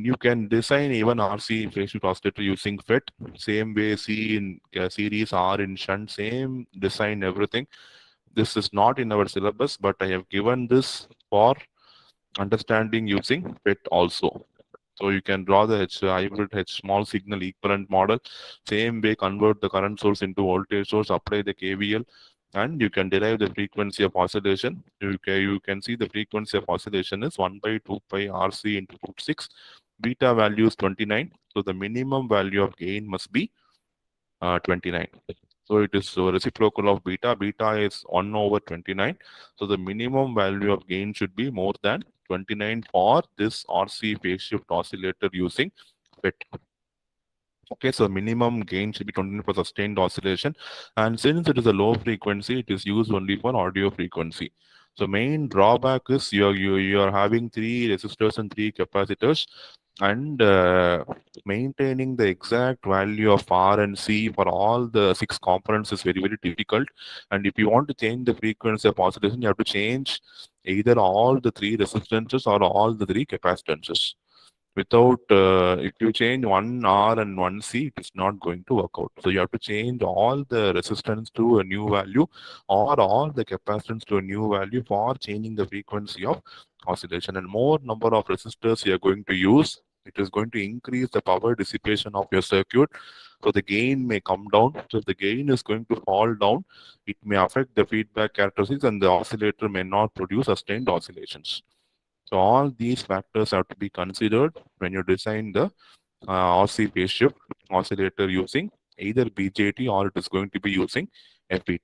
You can design even RC phase shift oscillator using FET. Same way C in series, R in shunt, same design, everything. This is not in our syllabus, but I have given this for understanding using FET also. So you can draw the hybrid H small signal equivalent model. Same way, convert the current source into voltage source, apply the KVL, and you can derive the frequency of oscillation. You can see the frequency of oscillation is 1 by 2 pi RC into root 6. Beta value is 29. So the minimum value of gain must be 29. So it is reciprocal of beta. Beta is 1 over 29. So the minimum value of gain should be more than 29 for this RC phase shift oscillator using FET. Okay, so minimum gain should be 29 for sustained oscillation. And since it is a low frequency, it is used only for audio frequency. So main drawback is you're having 3 resistors and 3 capacitors, and maintaining the exact value of R and C for all the 6 components is very, very difficult. And if you want to change the frequency of oscillation, you have to change either all the 3 resistances or all the 3 capacitances. Without, if you change one R and one C, it is not going to work out. So you have to change all the resistance to a new value or all the capacitance to a new value for changing the frequency of oscillation. And more number of resistors you are going to use, it is going to increase the power dissipation of your circuit. So the gain may come down. So if the gain is going to fall down, it may affect the feedback characteristics and the oscillator may not produce sustained oscillations. So all these factors have to be considered when you design the RC phase shift oscillator using either BJT or it is going to be using FET.